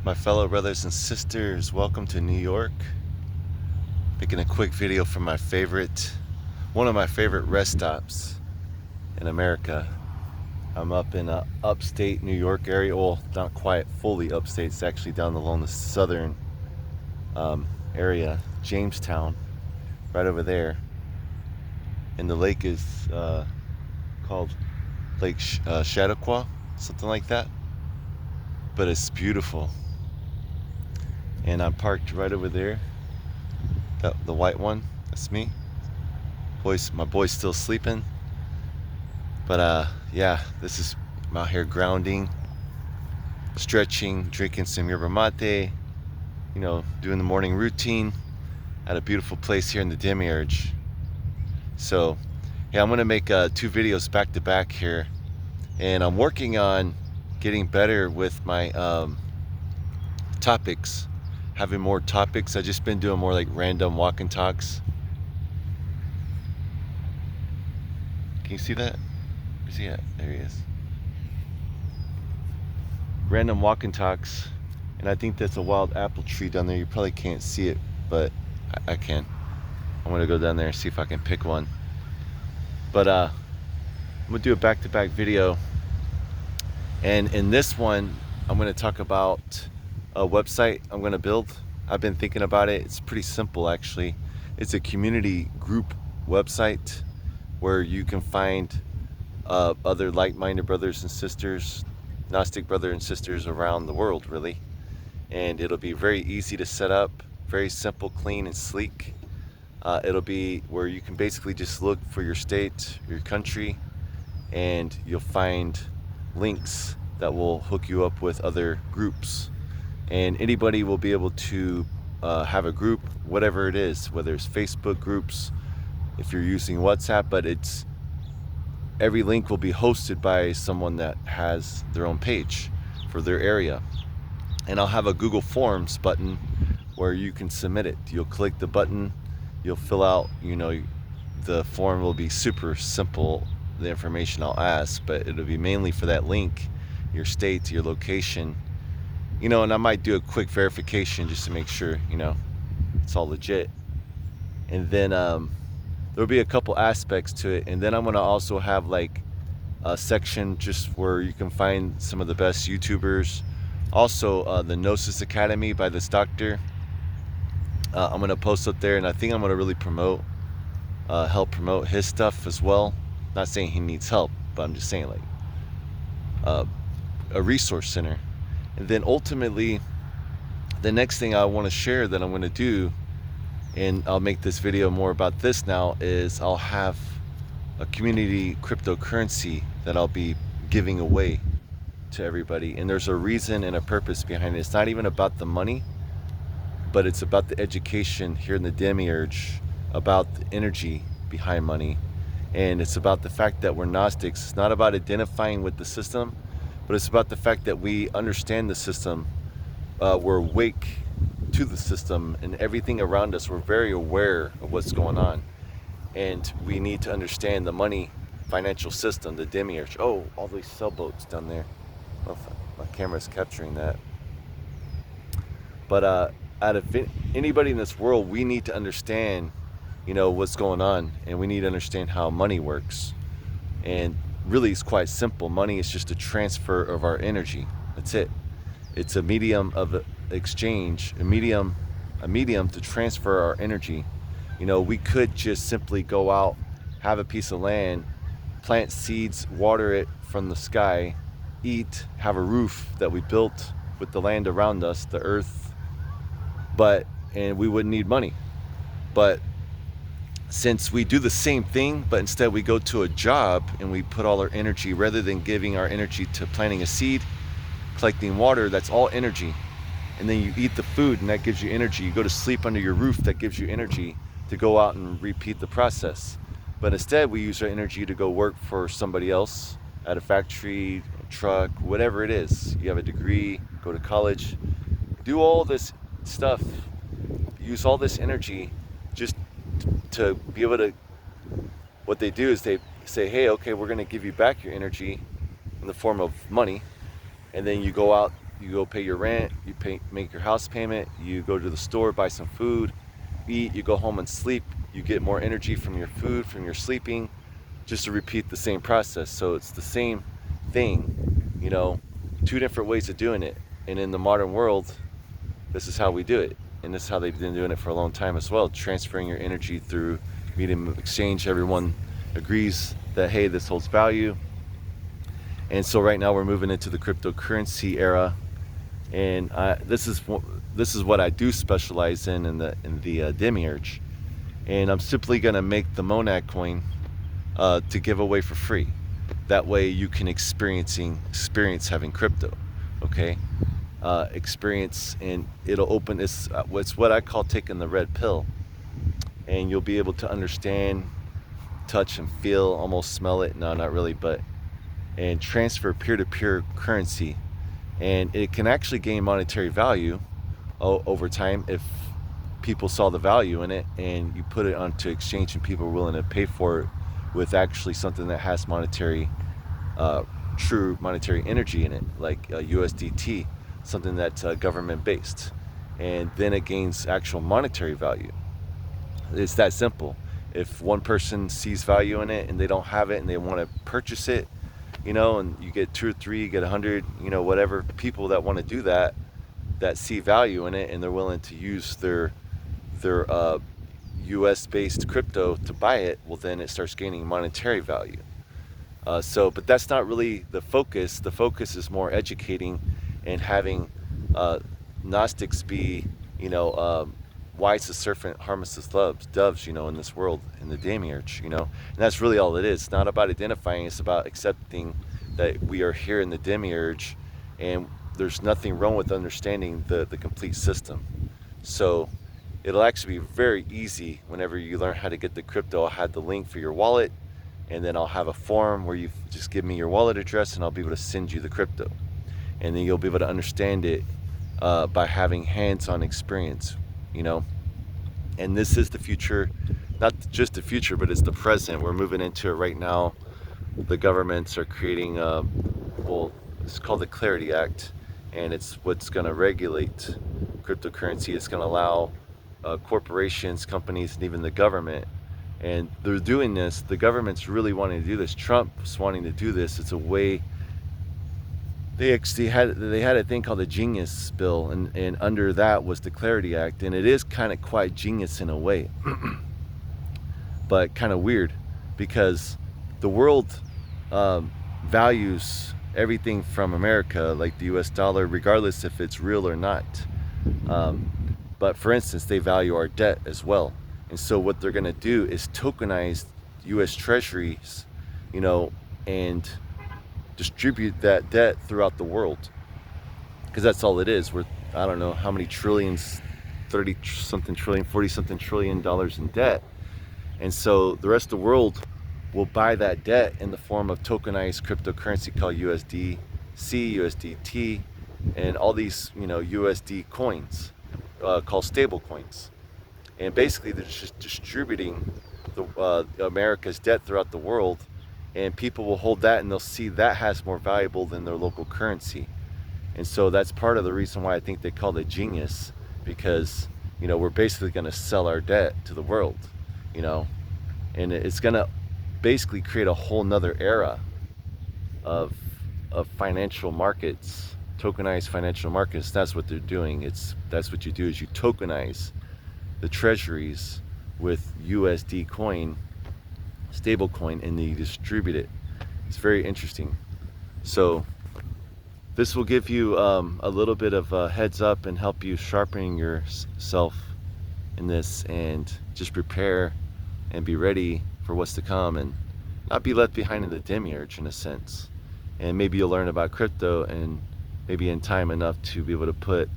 My fellow brothers and sisters, welcome to New York. Making a quick video from one of my favorite rest stops in America. I'm up in upstate New York area. Well, not quite fully upstate. It's actually down along the southern area, Jamestown, right over there. And the lake is called Lake Chautauqua, something like that. But it's beautiful. And I'm parked right over there. The white one, that's me. My boy's still sleeping. But yeah, I'm out here grounding, stretching, drinking some yerba mate, doing the morning routine at a beautiful place here in the Demiurge. So yeah, I'm gonna make 2 videos back to back here, and I'm working on getting better with my topics, having more topics. I've just been doing more like random walk and talks. Can you see that? Where's he at? There he is. Random walk and talks, and I think that's a wild apple tree down there. You probably can't see it, but I can. I'm gonna go down there and see if I can pick one. But I'm gonna do a back-to-back video, and in this one I'm gonna talk about a website I'm gonna build. I've been thinking about it. It's pretty simple, actually. It's a community group website where you can find other like-minded brothers and sisters, Gnostic brothers and sisters around the world, really. And it'll be very easy to set up, very simple, clean, and sleek. It'll be where you can basically just look for your state, your country, and you'll find links that will hook you up with other groups. And anybody will be able to have a group, whatever it is, whether it's Facebook groups, if you're using WhatsApp, but every link will be hosted by someone that has their own page for their area. And I'll have a Google Forms button where you can submit it. You'll click the button, you'll fill out, the form will be super simple, the information I'll ask, but it'll be mainly for that link, your state, your location, and I might do a quick verification just to make sure, it's all legit. And then there'll be a couple aspects to it, and then I'm gonna also have like a section just where you can find some of the best YouTubers. Also, the Gnosis Academy by this doctor. I'm gonna post up there, and I think I'm gonna really help promote his stuff as well. Not saying he needs help, but I'm just saying like a resource center. And then ultimately, the next thing I want to share that I'm going to do, and I'll make this video more about this now, is I'll have a community cryptocurrency that I'll be giving away to everybody. And there's a reason and a purpose behind it. It's not even about the money, but it's about the education here in the Demiurge, about the energy behind money. And it's about the fact that we're Gnostics. It's not about identifying with the system, but it's about the fact that we understand the system. We're awake to the system and everything around us. We're very aware of what's going on. And we need to understand the money financial system, the Demiurge. Oh, all these sailboats down there. I don't know if my camera's capturing that. But out of anybody in this world, we need to understand, what's going on. And we need to understand how money works. And really, it's quite simple. Money is just a transfer of our energy. That's it. It's a medium of exchange, a medium to transfer our energy. We could just simply go out, have a piece of land, plant seeds, water it from the sky, eat, have a roof that we built with the land around us, the earth, and we wouldn't need money. But since we do the same thing, but instead we go to a job and we put all our energy, rather than giving our energy to planting a seed, collecting water, that's all energy. And then you eat the food and that gives you energy. You go to sleep under your roof, that gives you energy to go out and repeat the process. But instead we use our energy to go work for somebody else at a factory, a truck, whatever it is. You have a degree, go to college, do all this stuff, use all this energy just to be able to, what they do is they say, hey, okay, we're going to give you back your energy in the form of money, and then you go out you go pay your rent, make your house payment, you go to the store, buy some food, eat, you go home and sleep, you get more energy from your food, from your sleeping, just to repeat the same process. So it's the same thing, you know, two different ways of doing it. And in the modern world, this is how we do it. And this is how they've been doing it for a long time as well, transferring your energy through medium of exchange. Everyone agrees that, hey, this holds value. And so right now we're moving into the cryptocurrency era, and this is what I do specialize in the demiurge. And I'm simply gonna make the monad coin to give away for free. That way you can experience having crypto, okay? Experience, and it'll open this. What's what I call taking the red pill, and you'll be able to understand, touch, and feel, almost smell it. No, not really, but and transfer peer-to-peer currency, and it can actually gain monetary value over time if people saw the value in it, and you put it onto exchange and people are willing to pay for it with actually something that has true monetary energy in it, like USDT, something that's government based, and then it gains actual monetary value. It's that simple. If one person sees value in it and they don't have it and they want to purchase it, you know, and you get 2 or 3, you get 100, you know, whatever people that want to do that, that see value in it, and they're willing to use their US based crypto to buy it, well, then it starts gaining monetary value. But that's not really the focus. The focus is more educating and having Gnostics be, you know, wise as serpent, harmless as doves, you know, in this world, in the demiurge, you know. And that's really all it is. It's not about identifying, it's about accepting that we are here in the demiurge, and there's nothing wrong with understanding the complete system. So it'll actually be very easy whenever you learn how to get the crypto. I'll have the link for your wallet, and then I'll have a form where you just give me your wallet address, and I'll be able to send you the crypto. And then you'll be able to understand it by having hands-on experience, you know. And this is the future, not just the future, but it's the present. We're moving into it right now. The governments are creating well, it's called the Clarity Act, and it's what's going to regulate cryptocurrency. It's going to allow corporations, companies, and even the government. And they're doing this. The government's really wanting to do this. Trump's wanting to do this. It's a way. They had a thing called the Genius Bill, and under that was the Clarity Act, and it is kind of quite genius in a way, but kind of weird, because the world values everything from America, like the US dollar, regardless if it's real or not. But for instance, they value our debt as well. And so what they're going to do is tokenize US treasuries, you know, and distribute that debt throughout the world, because that's all it is. We're, I don't know how many trillions, 30 something trillion, 40 something trillion dollars in debt. And so the rest of the world will buy that debt in the form of tokenized cryptocurrency called USDC, USDT, and all these, you know, USD coins called stable coins. And basically they're just distributing America's debt throughout the world, and people will hold that and they'll see that has more valuable than their local currency. And so that's part of the reason why I think they call it genius, because, you know, we're basically going to sell our debt to the world, you know, and it's going to basically create a whole nother era of financial markets, tokenized financial markets. That's what they're doing. That's what you do, is you tokenize the treasuries with USD coin, stable coin, and then you distribute it. It's very interesting. So this will give you a little bit of a heads up and help you sharpen yourself in this, and just prepare and be ready for what's to come, and not be left behind in the demiurge in a sense. And maybe you'll learn about crypto, and maybe in time enough to be able to put,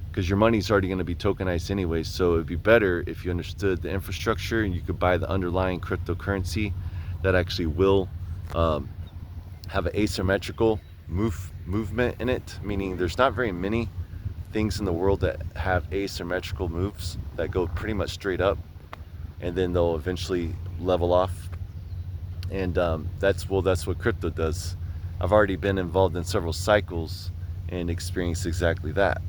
because your money's already going to be tokenized anyway, so it'd be better if you understood the infrastructure and you could buy the underlying cryptocurrency that actually will have an asymmetrical movement in it, meaning there's not very many things in the world that have asymmetrical moves that go pretty much straight up, and then they'll eventually level off. And that's what crypto does. I've already been involved in several cycles, and experience exactly that.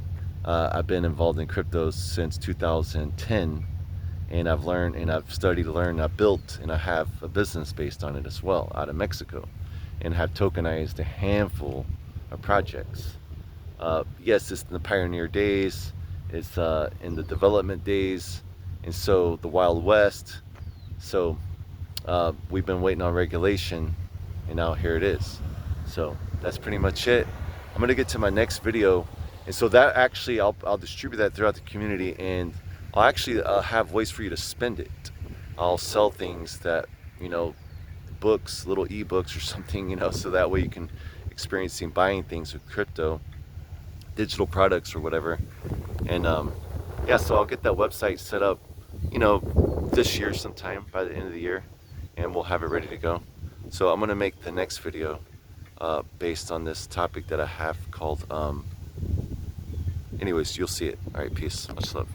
I've been involved in cryptos since 2010, and I've learned and I've studied, learned, I've built, and I have a business based on it as well out of Mexico, and have tokenized a handful of projects. Yes, it's in the pioneer days, it's in the development days, and so the Wild West. So we've been waiting on regulation, and now here it is. So that's pretty much it. I'm gonna get to my next video, and so that actually I'll distribute that throughout the community, and I'll actually have ways for you to spend it. I'll sell things that, you know, books, little ebooks or something, you know, so that way you can experience buying things with crypto, digital products or whatever. And yeah, so I'll get that website set up, you know, this year sometime by the end of the year, and we'll have it ready to go. So I'm gonna make the next video based on this topic that I have called anyways, you'll see it. All right, peace, much love.